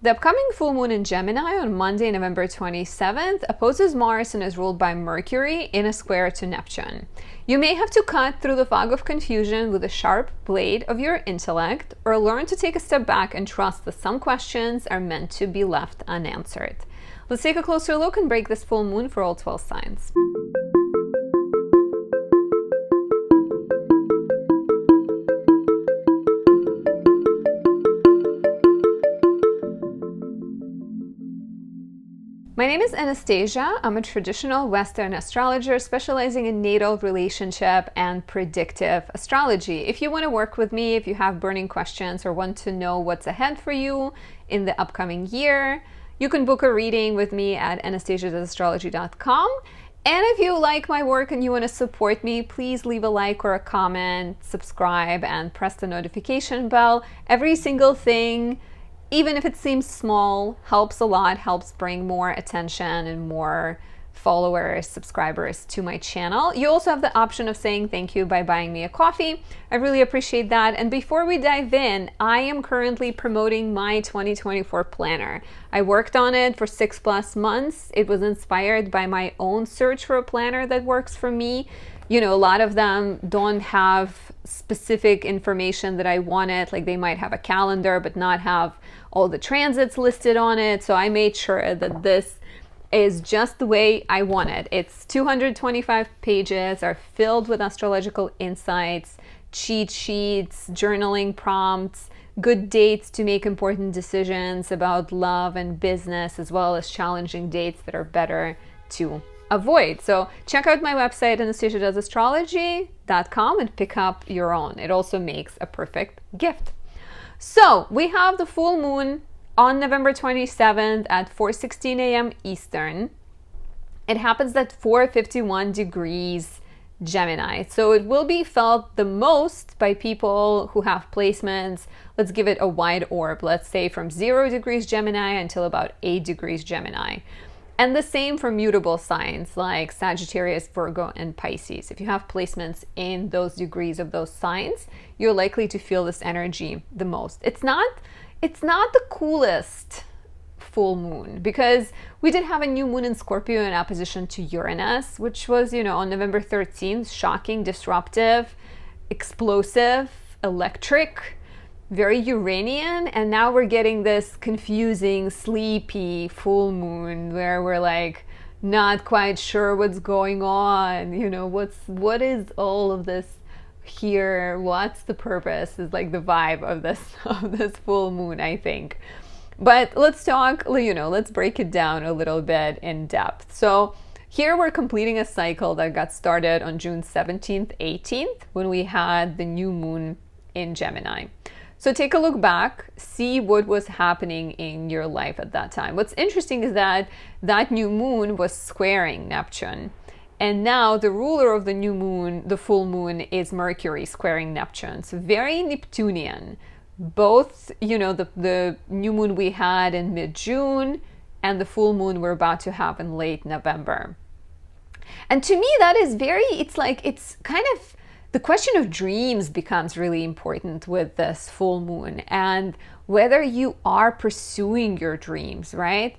The upcoming full moon in Gemini on Monday, November 27th, opposes Mars and is ruled by Mercury in a square to Neptune. You may have to cut through the fog of confusion with a sharp blade of your intellect, or learn to take a step back and trust that some questions are meant to be left unanswered. Let's take a closer look and break this full moon for all 12 signs. My name is Anastasia. I'm a traditional Western astrologer specializing in natal, relationship, and predictive astrology. If you want to work with me, if you have burning questions or want to know what's ahead for you in the upcoming year, you can book a reading with me at anastasiaastrology.com. And if you like my work and you want to support me, please leave a like or a comment, subscribe, and press the notification bell. Every single thing, even if it seems small, helps a lot, helps bring more attention and more followers, subscribers to my channel. You also have the option of saying thank you by buying me a coffee. I really appreciate that. And before we dive in, I am currently promoting my 2024 planner. I worked on it for 6+ months. It was inspired by my own search for a planner that works for me. You know, a lot of them don't have specific information that I wanted, like they might have a calendar but not have all the transits listed on it. So I made sure that this is just the way I want it. It's 225 pages, are filled with astrological insights, cheat sheets, journaling prompts, good dates to make important decisions about love and business, as well as challenging dates that are better to avoid. So check out my website, anastasiaastrology.com, and pick up your own. It also makes a perfect gift. So we have the full moon on November 27th at 4:16 a.m. Eastern. It happens at 4:51 degrees Gemini. So it will be felt the most by people who have placements. Let's give it a wide orb. Let's say from 0 degrees Gemini until about 8 degrees Gemini. And the same for mutable signs like Sagittarius, Virgo, and Pisces. If you have placements in those degrees of those signs, you're likely to feel this energy the most. It's not the coolest full moon, because we did have a new moon in Scorpio in opposition to Uranus, which was, on November 13th, shocking, disruptive, explosive, electric, very Uranian. And now we're getting this confusing, sleepy full moon where we're like not quite sure what's going on. What is all of this here? What's the purpose? Is like the vibe of this full moon, I think. But let's talk, let's break it down a little bit in depth. So here we're completing a cycle that got started on June 17th, 18th, when we had the new moon in Gemini. So take a look back, see what was happening in your life at that time. What's interesting is that new moon was squaring Neptune. And now the ruler of the new moon, the full moon, is Mercury squaring Neptune. So very Neptunian. Both, the new moon we had in mid-June and the full moon we're about to have in late November. And to me, that is it's kind of, the question of dreams becomes really important with this full moon, and whether you are pursuing your dreams, right?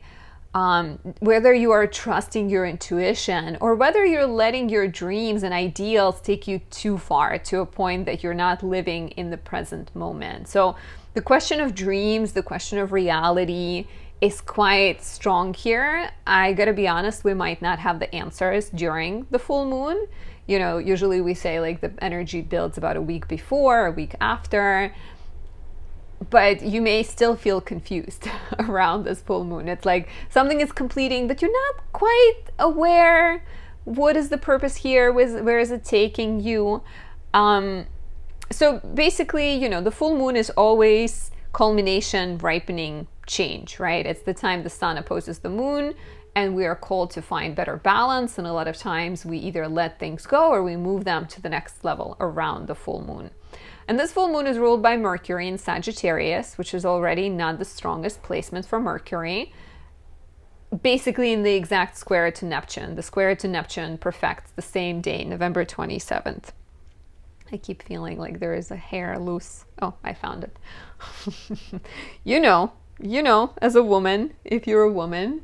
Whether you are trusting your intuition, or whether you're letting your dreams and ideals take you too far to a point that you're not living in the present moment. So the question of dreams, the question of reality is quite strong here. I gotta be honest, we might not have the answers during the full moon. Usually we say like the energy builds about a week before, a week after, but you may still feel confused around this full moon. It's like something is completing, but you're not quite aware. What is the purpose here? Where is it taking you? So basically, the full moon is always culmination, ripening, change, right? It's the time the sun opposes the moon, and we are called to find better balance. And a lot of times we either let things go or we move them to the next level around the full moon. And this full moon is ruled by Mercury in Sagittarius, which is already not the strongest placement for Mercury. Basically in the exact square to Neptune. The square to Neptune perfects the same day, November 27th. I keep feeling like there is a hair loose. Oh, I found it. you know, as a woman, if you're a woman,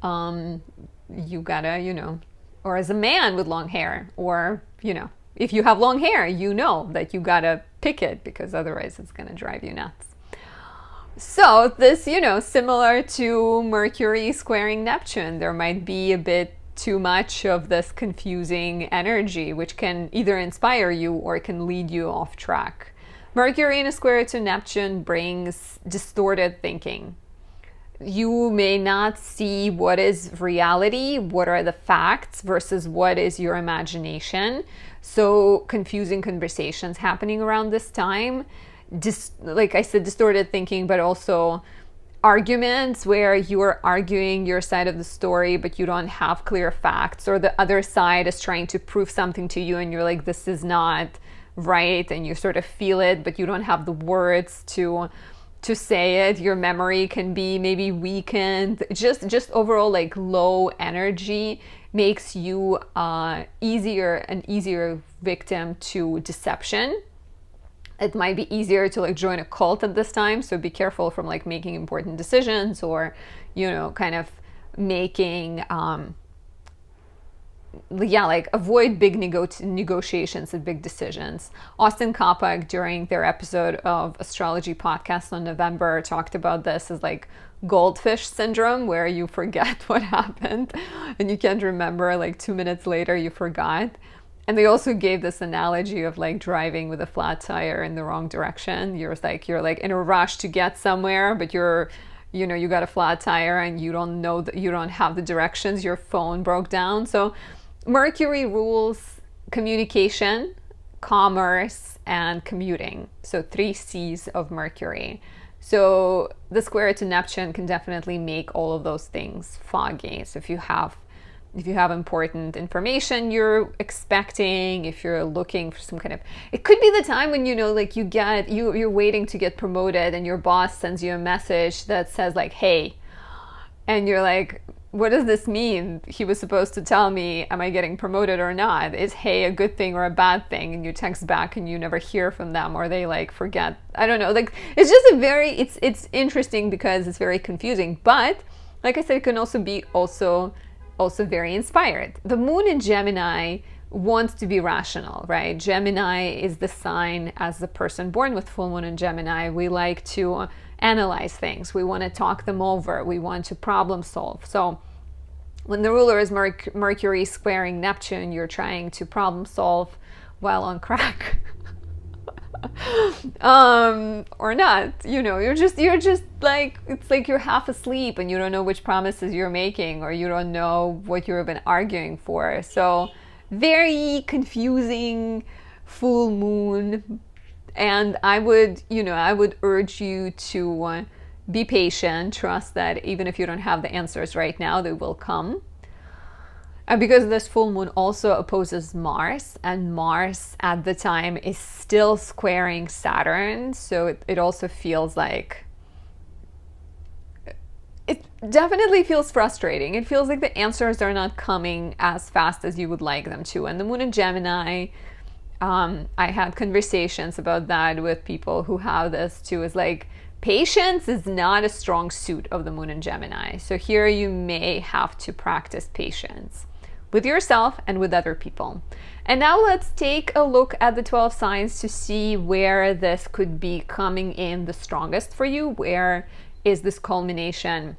you gotta, you know, or as a man with long hair, or, you know, if you have long hair, you know that you gotta pick it because otherwise it's gonna drive you nuts. So this, you know, similar to Mercury squaring Neptune, there might be a bit too much of this confusing energy, which can either inspire you or it can lead you off track. Mercury in a square to Neptune brings distorted thinking. You may not see what is reality, what are the facts versus what is your imagination. So confusing conversations happening around this time. Like I said, distorted thinking, but also arguments where you are arguing your side of the story, but you don't have clear facts, or the other side is trying to prove something to you and you're like, this is not right, and you sort of feel it, but you don't have the words to say it. Your memory can be maybe weakened. Just overall, like, low energy makes you an easier victim to deception. It might be easier to, like, join a cult at this time, so be careful from, like, making important decisions, or, you know, kind of making like, avoid big negotiations and big decisions. Austin Kopach, during their episode of Astrology podcast on November, talked about this as, like, goldfish syndrome, where you forget what happened and you can't remember, like, 2 minutes later you forgot. And they also gave this analogy of, like, driving with a flat tire in the wrong direction. You're like in a rush to get somewhere, but you know, you got a flat tire and you don't know that, you don't have the directions, your phone broke down. So Mercury rules communication, commerce, and commuting. So 3 C's of Mercury. So the square to Neptune can definitely make all of those things foggy. So if you have important information you're expecting, if you're looking for some kind of, it could be the time when, you know, like, you're waiting to get promoted and your boss sends you a message that says, like, hey, and you're like, what does this mean? He was supposed to tell me, am I getting promoted or not? Is hey a good thing or a bad thing? And you text back and you never hear from them, or they, like, forget. I don't know. Like, it's just it's interesting because it's very confusing. But like I said, it can also be also very inspired. The moon in Gemini wants to be rational, right? Gemini is the sign, as the person born with full moon in Gemini, we like to analyze things. We want to talk them over. We want to problem solve. So when the ruler is Mercury squaring Neptune, you're trying to problem solve while on crack. Or not, you know, you're just like, it's like you're half asleep and you don't know which promises you're making, or you don't know what you've been arguing for. So very confusing full moon. And I would urge you to be patient, trust that even if you don't have the answers right now, they will come. Because this full moon also opposes Mars, and Mars at the time is still squaring Saturn. So it also feels like, it definitely feels frustrating. It feels like the answers are not coming as fast as you would like them to. And the moon in Gemini, I had conversations about that with people who have this too. Is like, patience is not a strong suit of the moon in Gemini. So here you may have to practice patience with yourself and with other people. And now let's take a look at the 12 signs to see where this could be coming in the strongest for you. Where is this culmination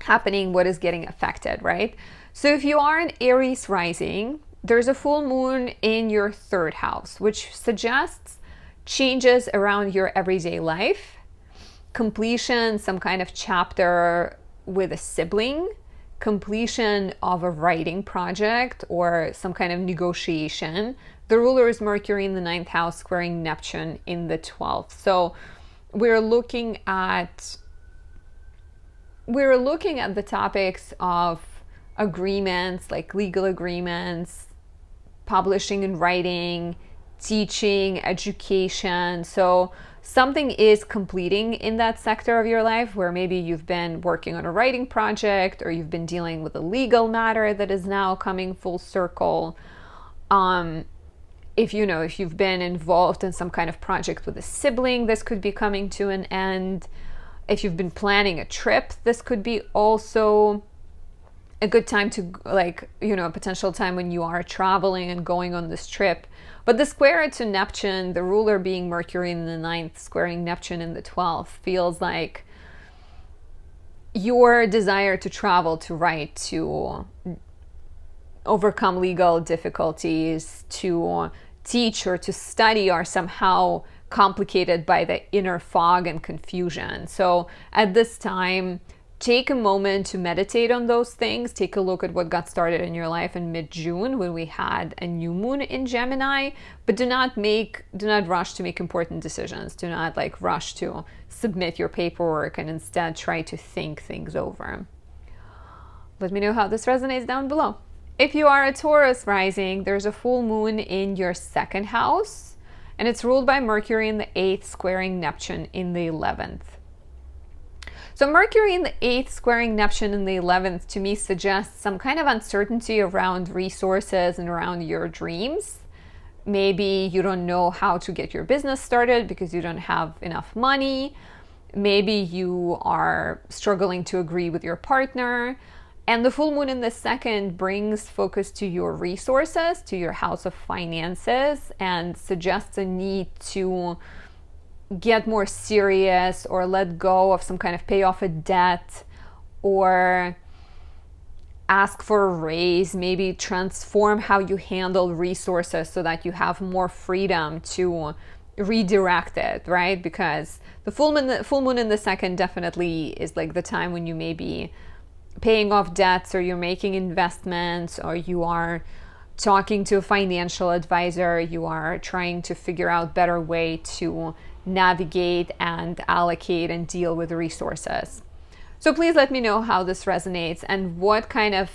happening? What is getting affected, right? So if you are an Aries rising, there's a full moon in your 3rd house, which suggests changes around your everyday life, completion, some kind of chapter with a sibling, completion of a writing project, or some kind of negotiation. The ruler is Mercury in the 9th house, squaring Neptune in the 12th. So we're looking at the topics of agreements, like legal agreements, publishing and writing, teaching, education. So something is completing in that sector of your life, where maybe you've been working on a writing project, or you've been dealing with a legal matter that is now coming full circle. If you've been involved in some kind of project with a sibling, this could be coming to an end. If you've been planning a trip, this could be also a good time to, like, a potential time when you are traveling and going on this trip. But the square to Neptune, the ruler being Mercury in the 9th, squaring Neptune in the 12th, feels like your desire to travel, to write, to overcome legal difficulties, to teach or to study are somehow complicated by the inner fog and confusion. So at this time, take a moment to meditate on those things. Take a look at what got started in your life in mid-June when we had a new moon in Gemini, but do not rush to make important decisions. Do not rush to submit your paperwork, and instead try to think things over. Let me know how this resonates down below. If you are a Taurus rising, there's a full moon in your 2nd house, and it's ruled by Mercury in the 8th, squaring Neptune in the 11th. So Mercury in the 8th squaring Neptune in the 11th to me suggests some kind of uncertainty around resources and around your dreams. Maybe you don't know how to get your business started because you don't have enough money. Maybe you are struggling to agree with your partner. And the full moon in the 2nd brings focus to your resources, to your house of finances, and suggests a need to get more serious or let go of some kind of pay off a debt or ask for a raise, maybe transform how you handle resources so that you have more freedom to redirect it, right? Because the full moon in the 2nd definitely is like the time when you may be paying off debts, or you're making investments, or you are talking to a financial advisor, you are trying to figure out better way to navigate and allocate and deal with resources. So please let me know how this resonates and what kind of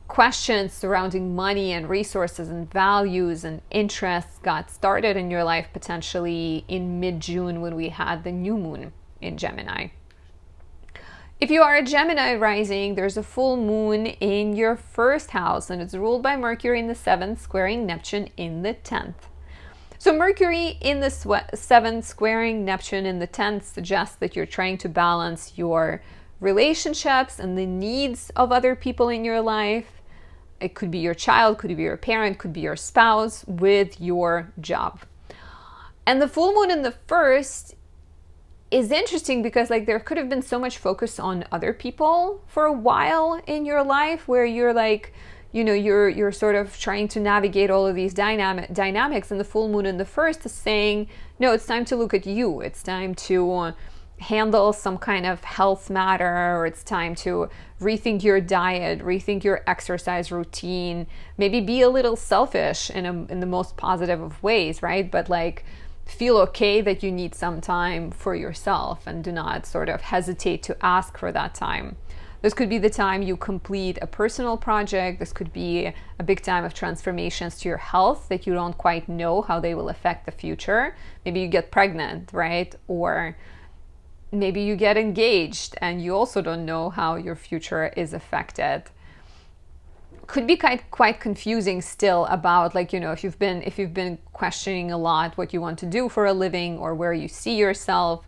questions surrounding money and resources and values and interests got started in your life potentially in mid-June when we had the new moon in Gemini. If you are a Gemini rising, there's a full moon in your 1st house, and it's ruled by Mercury in the 7th, squaring Neptune in the 10th. So Mercury in the 7th squaring Neptune in the 10th suggests that you're trying to balance your relationships and the needs of other people in your life. It could be your child, could be your parent, could be your spouse, with your job. And the full moon in the 1st is interesting because there could have been so much focus on other people for a while in your life, where you're you're sort of trying to navigate all of these dynamics, and the full moon in the 1st is saying, no, it's time to look at you. It's time to handle some kind of health matter, or it's time to rethink your diet, rethink your exercise routine, maybe be a little selfish in the most positive of ways, right? But feel okay that you need some time for yourself, and do not sort of hesitate to ask for that time. This could be the time you complete a personal project. This could be a big time of transformations to your health that you don't quite know how they will affect the future. Maybe you get pregnant, right? Or maybe you get engaged and you also don't know how your future is affected. Could be quite confusing still about if you've been questioning a lot what you want to do for a living or where you see yourself.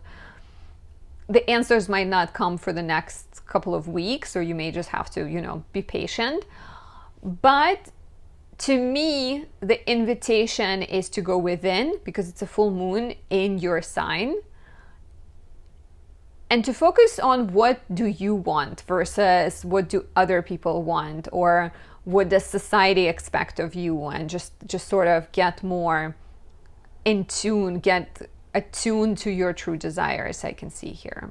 The answers might not come for the next couple of weeks, or you may just have to be patient. But to me, the invitation is to go within, because it's a full moon in your sign, and to focus on what do you want versus what do other people want, or what does society expect of you, and just sort of get more in tune, get attuned to your true desires, I can see here.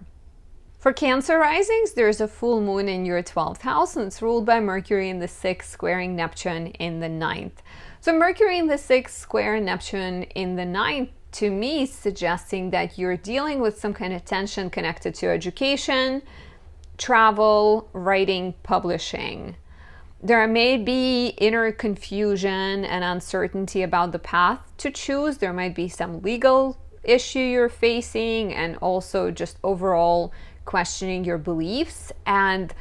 For Cancer risings, there's a full moon in your 12th house, and it's ruled by Mercury in the 6th, squaring Neptune in the 9th. So Mercury in the 6th square Neptune in the 9th, to me, is suggesting that you're dealing with some kind of tension connected to education, travel, writing, publishing. There may be inner confusion and uncertainty about the path to choose. There might be some legal issue you're facing, and also just overall questioning your beliefs. And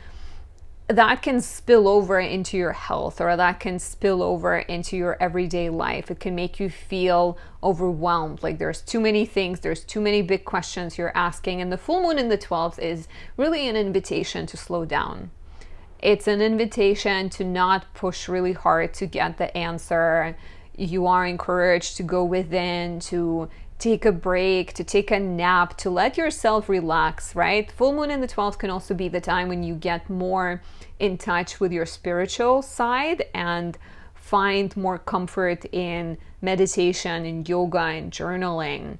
that can spill over into your health, or that can spill over into your everyday life. It can make you feel overwhelmed, like there's too many things, there's too many big questions you're asking. And the full moon in the 12th is really an invitation to slow down. It's an invitation to not push really hard to get the answer. You are encouraged to go within, to take a break, to take a nap, to let yourself relax, right? Full moon in the 12th can also be the time when you get more in touch with your spiritual side and find more comfort in meditation and yoga and journaling.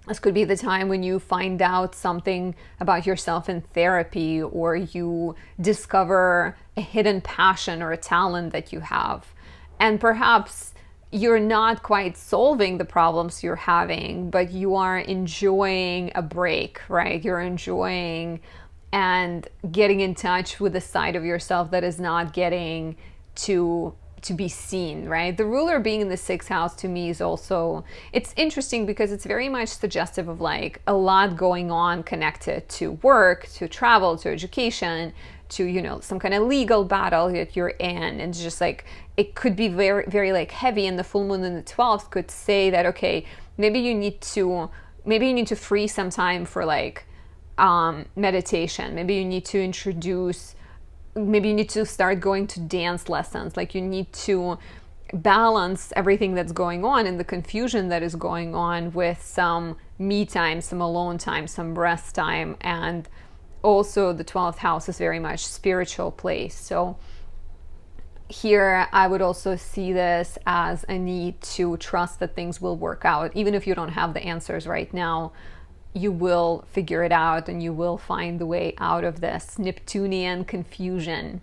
This could be the time when you find out something about yourself in therapy, or you discover a hidden passion or a talent that you have. And perhaps you're not quite solving the problems you're having, but you are enjoying a break, right? You're enjoying and getting in touch with a side of yourself that is not getting to be seen, right? The ruler being in the 6th house to me is also, it's interesting because it's very much suggestive of like a lot going on connected to work, to travel, to education, to, you know, some kind of legal battle that you're in. And it's just like, it could be very, very like heavy. And the full moon in the 12th could say that, okay, maybe you need to free some time for like meditation. Maybe you need to start going to dance lessons. Like you need to balance everything that's going on and the confusion that is going on with some me time, some alone time, some rest time. And also the 12th house is very much spiritual place. So here I would also see this as a need to trust that things will work out. Even if you don't have the answers right now, you will figure it out and you will find the way out of this Neptunian confusion.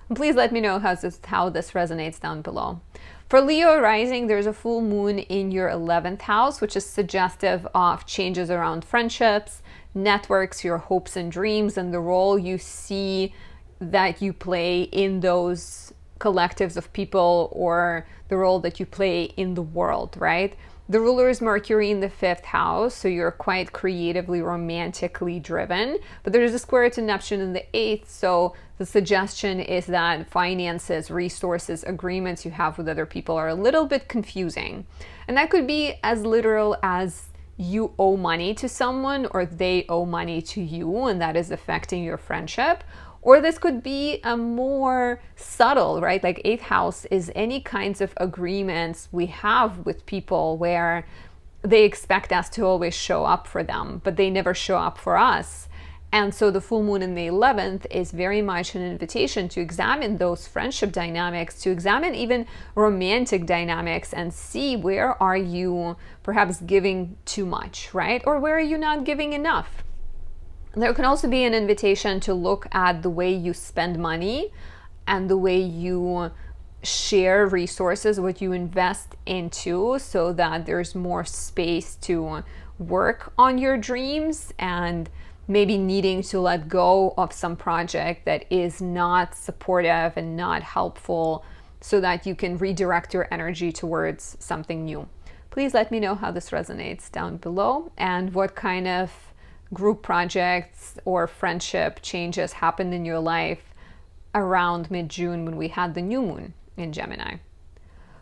And please let me know how this resonates down below. For Leo rising, there's a full moon in your 11th house, which is suggestive of changes around friendships, networks, your hopes and dreams, and the role you see that you play in those collectives of people, or the role that you play in the world, right? The ruler is Mercury in the 5th house, so you're quite creatively, romantically driven. But there's a square to Neptune in the 8th, so the suggestion is that finances, resources, agreements you have with other people are a little bit confusing. And that could be as literal as you owe money to someone or they owe money to you, and that is affecting your friendship. Or this could be a more subtle, right? Like 8th house is any kinds of agreements we have with people where they expect us to always show up for them, but they never show up for us. And so the full moon in the 11th is very much an invitation to examine those friendship dynamics, to examine even romantic dynamics and see where are you perhaps giving too much, right? Or where are you not giving enough? There can also be an invitation to look at the way you spend money and the way you share resources, what you invest into, so that there's more space to work on your dreams, and maybe needing to let go of some project that is not supportive and not helpful, so that you can redirect your energy towards something new. Please let me know how this resonates down below, and what kind of group projects or friendship changes happened in your life around mid-June when we had the new moon in Gemini.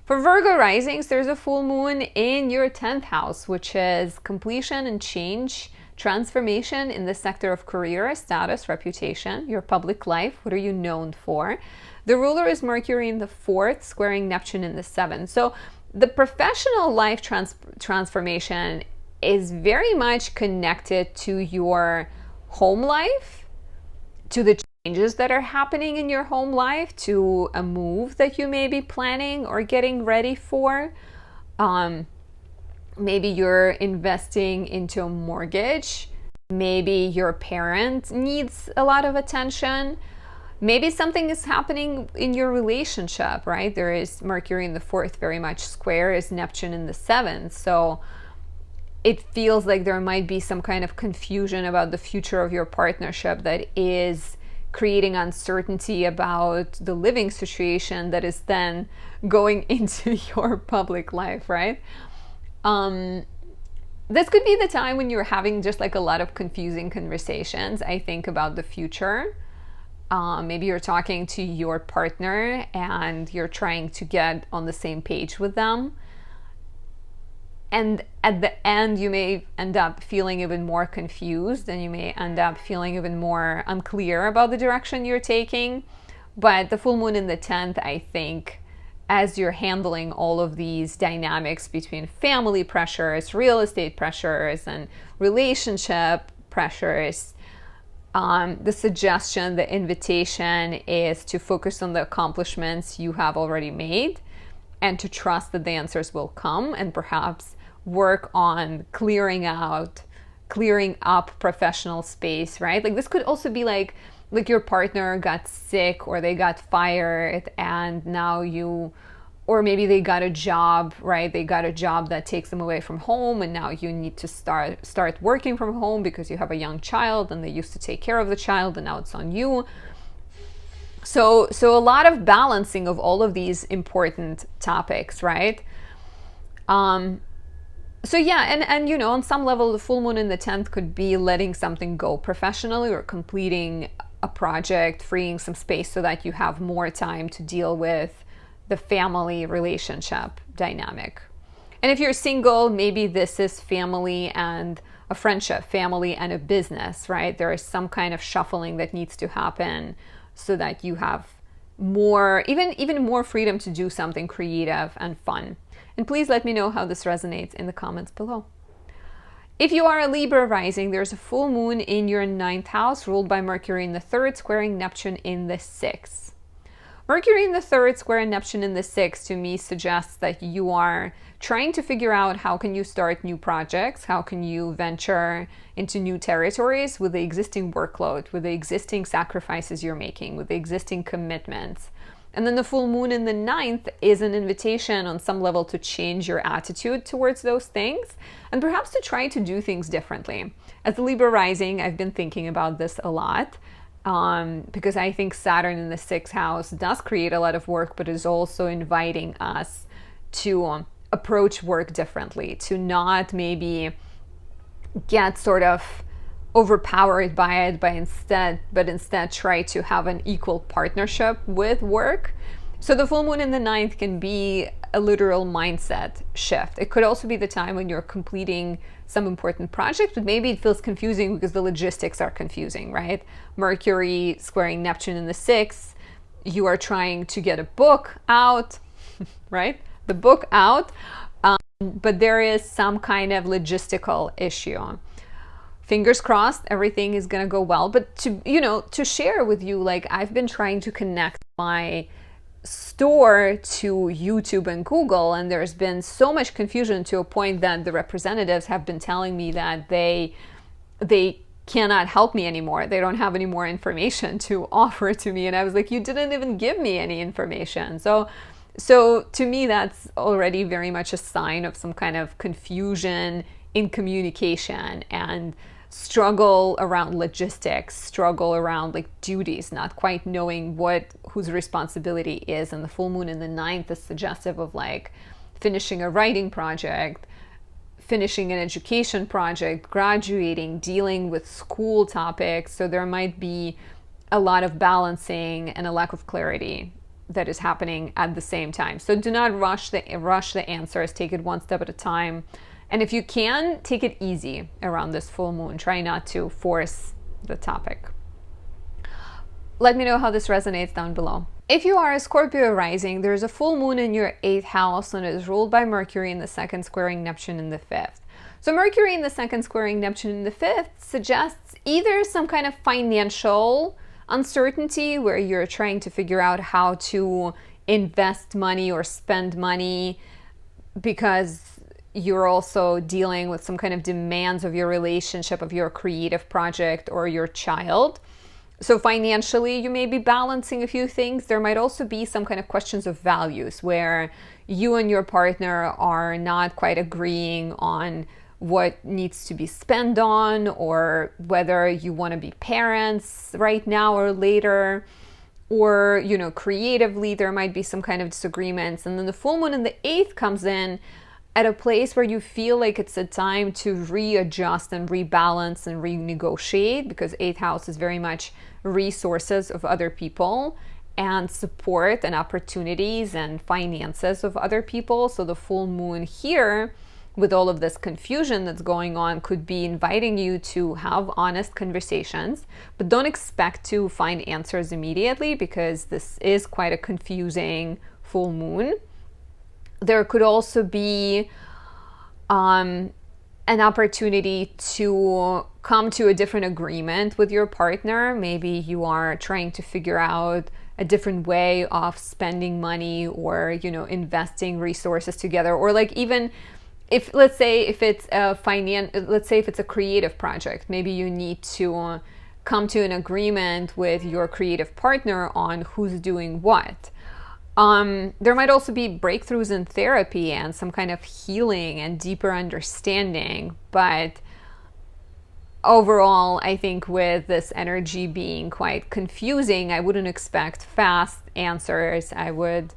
For Virgo risings, there's a full moon in your 10th house, which is completion and change, transformation in the sector of career, status, reputation, your public life. What are you known for? The ruler is Mercury in the 4th, squaring Neptune in the 7th. So the professional life transformation is very much connected to your home life, to the changes that are happening in your home life, to a move that you may be planning or getting ready for. Maybe you're investing into a mortgage. Maybe your parent needs a lot of attention. Maybe something is happening in your relationship, right? There is Mercury in the 4th very much square is Neptune in the 7th. So it feels like there might be some kind of confusion about the future of your partnership that is creating uncertainty about the living situation that is then going into your public life, right? This could be the time when you're having just like a lot of confusing conversations, I think, about the future. Maybe you're talking to your partner and you're trying to get on the same page with them. And at the end, you may end up feeling even more confused, and you may end up feeling even more unclear about the direction you're taking. But the full moon in the 10th, I think, as you're handling all of these dynamics between family pressures, real estate pressures, and relationship pressures, the suggestion, the invitation is to focus on the accomplishments you have already made and to trust that the answers will come, and perhaps work on clearing up professional space, right? Like this could also be like your partner got sick or they got fired and now or maybe they got a job, right? They got a job that takes them away from home and now you need to start working from home because you have a young child and they used to take care of the child and now it's on you. So a lot of balancing of all of these important topics, right? So yeah, and you know, on some level, the full moon in the 10th could be letting something go professionally or completing a project, freeing some space so that you have more time to deal with the family relationship dynamic. And if you're single, maybe this is family and a friendship, family and a business, right? There is some kind of shuffling that needs to happen so that you have more, even more freedom to do something creative and fun. And please let me know how this resonates in the comments below. If you are a Libra rising, there's a full moon in your 9th house ruled by Mercury in the 3rd, squaring Neptune in the 6th. Mercury in the 3rd square Neptune in the 6th to me suggests that you are trying to figure out how can you start new projects, how can you venture into new territories with the existing workload, with the existing sacrifices you're making, with the existing commitments. And then the full moon in the 9th is an invitation on some level to change your attitude towards those things and perhaps to try to do things differently. As the Libra rising, I've been thinking about this a lot because I think Saturn in the 6th house does create a lot of work, but is also inviting us to approach work differently, to not maybe get sort of overpowered by it, but instead try to have an equal partnership with work. So the full moon in the 9th can be a literal mindset shift. It could also be the time when you're completing some important project, but maybe it feels confusing because the logistics are confusing, right? Mercury squaring Neptune in the 6th, you are trying to get a book out, right? The book out, but there is some kind of logistical issue. Fingers crossed, everything is gonna go well. But to share with you, like I've been trying to connect my store to YouTube and Google, and there's been so much confusion to a point that the representatives have been telling me that they cannot help me anymore. They don't have any more information to offer to me. And I was like, you didn't even give me any information. So to me, that's already very much a sign of some kind of confusion in communication and struggle around logistics, struggle around like duties, not quite knowing whose responsibility is. And the full moon in the 9th is suggestive of like finishing a writing project, finishing an education project, graduating, dealing with school topics. So there might be a lot of balancing and a lack of clarity that is happening at the same time. So do not rush the answers. Take it one step at a time. And if you can, take it easy around this full moon. Try not to force the topic. Let me know how this resonates down below. If you are a Scorpio rising, there's a full moon in your 8th house and it is ruled by Mercury in the 2nd, squaring Neptune in the 5th. So Mercury in the 2nd, squaring Neptune in the 5th suggests either some kind of financial uncertainty where you're trying to figure out how to invest money or spend money because you're also dealing with some kind of demands of your relationship, of your creative project or your child. So financially, you may be balancing a few things. There might also be some kind of questions of values where you and your partner are not quite agreeing on what needs to be spent on or whether you want to be parents right now or later. Or, creatively, there might be some kind of disagreements. And then the full moon in the 8th comes in at a place where you feel like it's a time to readjust and rebalance and renegotiate, because 8th house is very much resources of other people and support and opportunities and finances of other people. So the full moon here, with all of this confusion that's going on, could be inviting you to have honest conversations, but don't expect to find answers immediately, because this is quite a confusing full moon. There could also be an opportunity to come to a different agreement with your partner. Maybe you are trying to figure out a different way of spending money, or, you know, investing resources together, or like even if, let's say, if it's a creative project, maybe you need to come to an agreement with your creative partner on who's doing what. There might also be breakthroughs in therapy and some kind of healing and deeper understanding. But overall, I think with this energy being quite confusing, I wouldn't expect fast answers. I would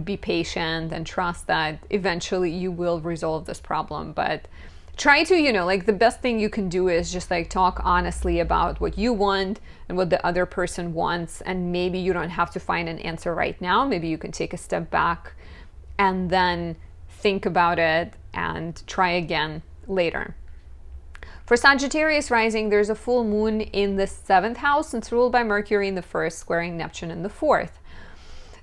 be patient and trust that eventually you will resolve this problem. But try to, you know, like, the best thing you can do is just like talk honestly about what you want and what the other person wants. And maybe you don't have to find an answer right now. Maybe you can take a step back and then think about it and try again later. For Sagittarius rising, there's a full moon in the 7th house. It's ruled by Mercury in the 1st, squaring Neptune in the 4th.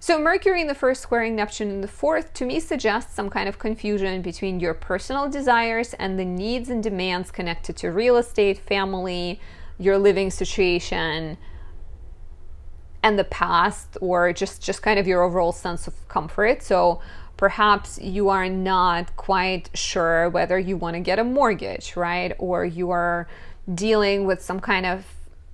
So Mercury in the 1st squaring Neptune in the 4th, to me, suggests some kind of confusion between your personal desires and the needs and demands connected to real estate, family, your living situation, and the past, or just kind of your overall sense of comfort. So perhaps you are not quite sure whether you want to get a mortgage, right? Or you are dealing with some kind of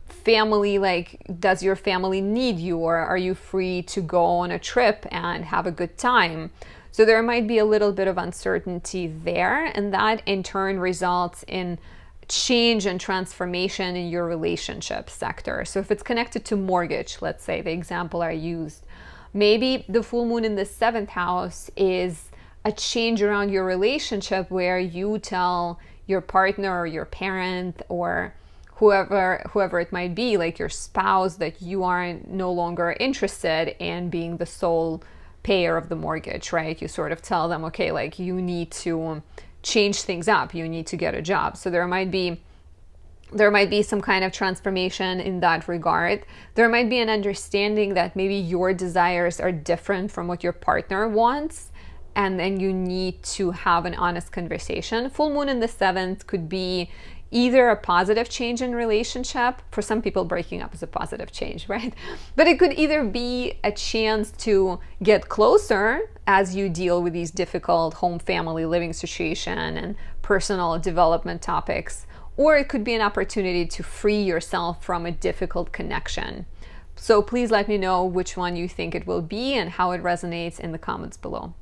family, like, does your family need you, or are you free to go on a trip and have a good time? So there might be a little bit of uncertainty there, and that in turn results in change and transformation in your relationship sector. So if it's connected to mortgage, let's say, the example I used, maybe the full moon in the 7th house is a change around your relationship, where you tell your partner or your parent or whoever it might be, like your spouse, that you are no longer interested in being the sole payer of the mortgage, right? You sort of tell them, okay, like, you need to change things up, you need to get a job. So there might be some kind of transformation in that regard. There might be an understanding that maybe your desires are different from what your partner wants, and then you need to have an honest conversation. Full moon in the 7th could be either a positive change in relationship. For some people, breaking up is a positive change, right? But it could either be a chance to get closer as you deal with these difficult home, family, living situation and personal development topics, or it could be an opportunity to free yourself from a difficult connection. So please let me know which one you think it will be and how it resonates in the comments below.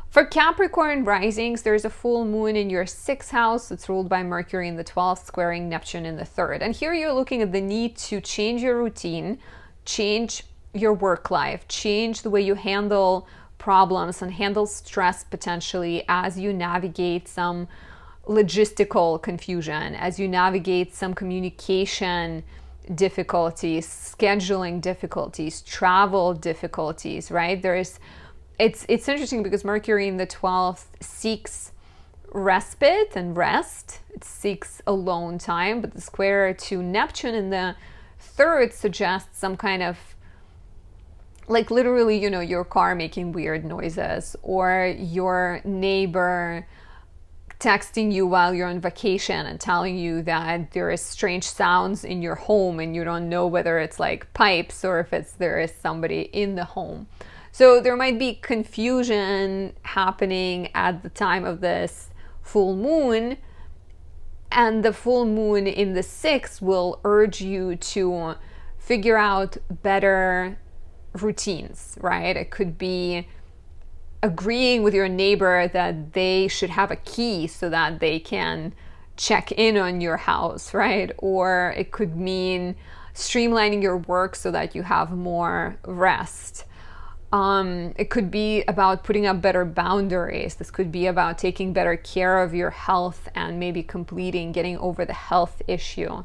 For Capricorn risings, there's a full moon in your 6th house. It's ruled by Mercury in the 12th, squaring Neptune in the 3rd. And here you're looking at the need to change your routine, change your work life, change the way you handle problems and handle stress potentially as you navigate some logistical confusion, as you navigate some communication difficulties, scheduling difficulties, travel difficulties, right? It's interesting because Mercury in the 12th seeks respite and rest. It seeks alone time, but the square to Neptune in the 3rd suggests some kind of, like, literally, you know, your car making weird noises, or your neighbor texting you while you're on vacation and telling you that there is strange sounds in your home and you don't know whether it's like pipes or if there is somebody in the home. So there might be confusion happening at the time of this full moon, and the full moon in the 6th will urge you to figure out better routines, right? It could be agreeing with your neighbor that they should have a key so that they can check in on your house, right? Or it could mean streamlining your work so that you have more rest. It could be about putting up better boundaries. This could be about taking better care of your health and maybe getting over the health issue.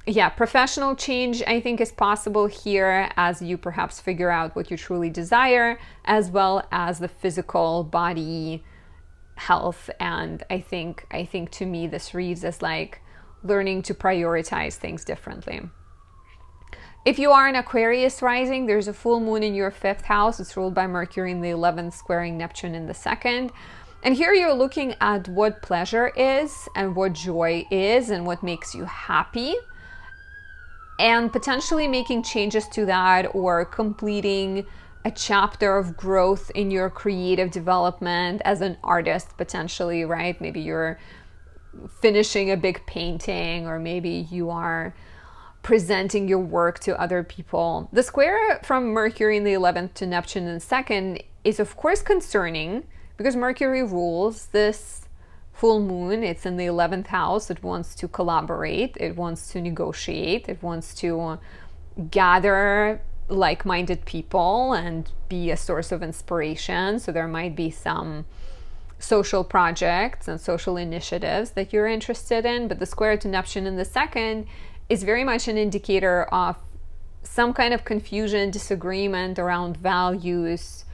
Yeah, professional change, I think, is possible here as you perhaps figure out what you truly desire, as well as the physical body health. And I think to me, this reads as like learning to prioritize things differently. If you are an Aquarius rising, there's a full moon in your 5th house. It's ruled by Mercury in the 11th, squaring Neptune in the 2nd. And here you're looking at what pleasure is and what joy is and what makes you happy, and potentially making changes to that or completing a chapter of growth in your creative development as an artist, potentially, right? Maybe you're finishing a big painting, or maybe you are presenting your work to other people. The square from Mercury in the 11th to Neptune in the 2nd is of course concerning because Mercury rules this full moon. It's in the 11th house. It wants to collaborate. It wants to negotiate. It wants to gather like-minded people and be a source of inspiration. So there might be some social projects and social initiatives that you're interested in. But the square to Neptune in the 2nd is very much an indicator of some kind of confusion, disagreement around values,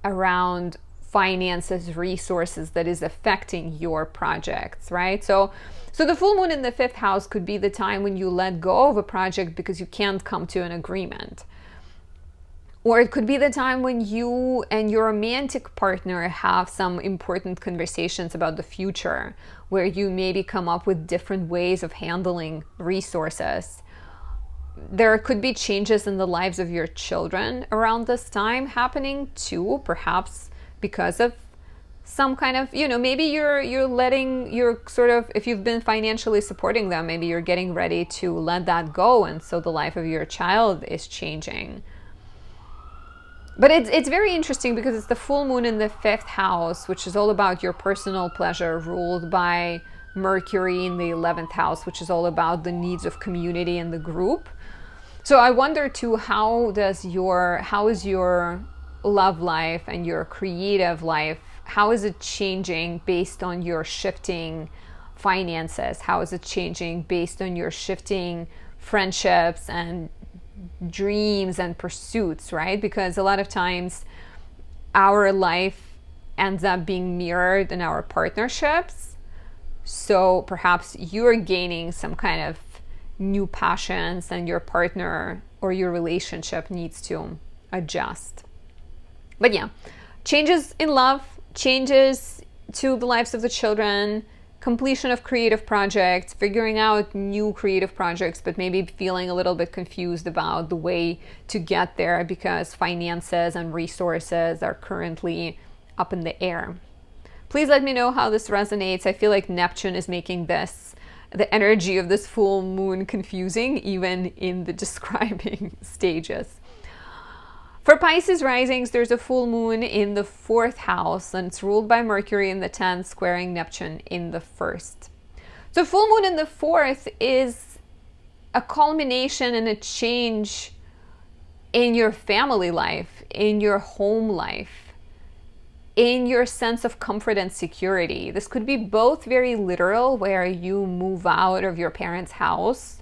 around finances, resources that is affecting your projects, right? So the full moon in the 5th house could be the time when you let go of a project because you can't come to an agreement. Or it could be the time when you and your romantic partner have some important conversations about the future, where you maybe come up with different ways of handling resources. There could be changes in the lives of your children around this time happening too, perhaps because of some kind of, maybe you're sort of, if you've been financially supporting them, maybe you're getting ready to let that go, and so the life of your child is changing. But it's very interesting because it's the full moon in the 5th house, which is all about your personal pleasure, ruled by Mercury in the 11th house, which is all about the needs of community and the group. So I wonder too, how is your love life and your creative life, how is it changing based on your shifting finances? How is it changing based on your shifting friendships and dreams and pursuits, right? Because a lot of times our life ends up being mirrored in our partnerships. So perhaps you're gaining some kind of new passions and your partner or your relationship needs to adjust. But yeah, changes in love, changes to the lives of the children, completion of creative projects, figuring out new creative projects, but maybe feeling a little bit confused about the way to get there because finances and resources are currently up in the air. Please let me know how this resonates. I feel like Neptune is making the energy of this full moon confusing, even in the describing stages. For Pisces risings, there's a full moon in the 4th house, and it's ruled by Mercury in the 10th, squaring Neptune in the 1st. So full moon in the 4th is a culmination and a change in your family life, in your home life, in your sense of comfort and security. This could be both very literal, where you move out of your parents' house.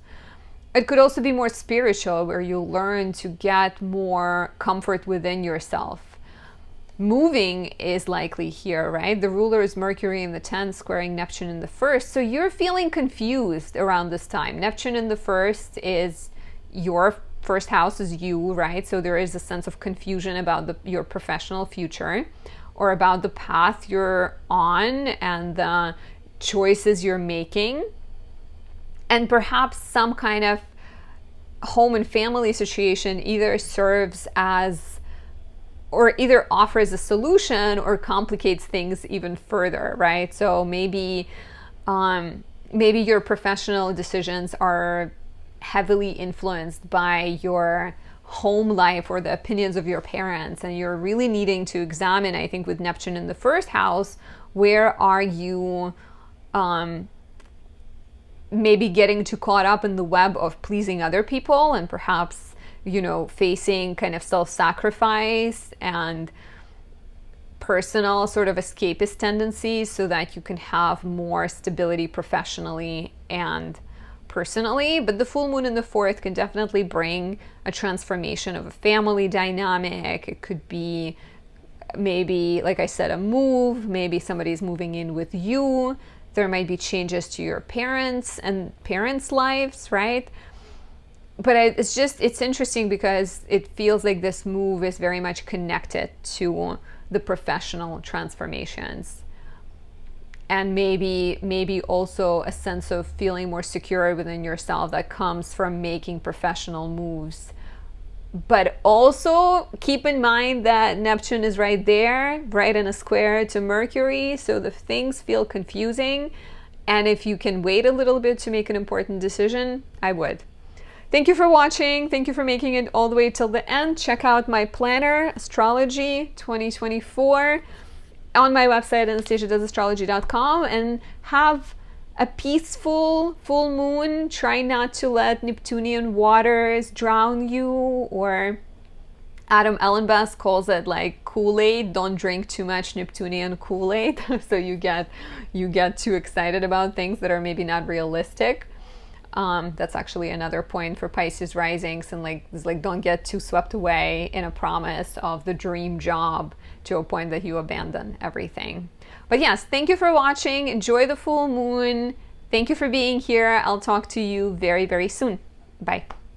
It could also be more spiritual, where you learn to get more comfort within yourself. Moving is likely here, right? The ruler is Mercury in the 10th, squaring Neptune in the 1st. So you're feeling confused around this time. Neptune in the 1st is your 1st house, is you, right? So there is a sense of confusion about your professional future, or about the path you're on and the choices you're making. And perhaps some kind of home and family situation either serves as, or either offers a solution or complicates things even further, right? So maybe your professional decisions are heavily influenced by your home life or the opinions of your parents, and you're really needing to examine, I think, with Neptune in the 1st house, where are you maybe getting too caught up in the web of pleasing other people and perhaps you know, facing kind of self-sacrifice and personal sort of escapist tendencies so that you can have more stability professionally and personally. But the full moon in the 4th can definitely bring a transformation of a family dynamic. It could be maybe, like I said, a move. Maybe somebody's moving in with you. There might be changes to your parents and parents' lives, right? But it's interesting because it feels like this move is very much connected to the professional transformations. And maybe also a sense of feeling more secure within yourself that comes from making professional moves. But also keep in mind that Neptune is right there, right in a square to Mercury. So the things feel confusing. And if you can wait a little bit to make an important decision, I would. Thank you for watching. Thank you for making it all the way till the end. Check out my planner, Astrology 2024, on my website, anastasiadoesastrology.com, and have a peaceful full moon. Try not to let Neptunian waters drown you, or Adam Ellenbest calls it like Kool-Aid. Don't drink too much Neptunian Kool-Aid so you get too excited about things that are maybe not realistic. That's actually another point for Pisces risings, and it's like don't get too swept away in a promise of the dream job to a point that you abandon everything. But yes, thank you for watching. Enjoy the full moon. Thank you for being here. I'll talk to you very, very soon. Bye.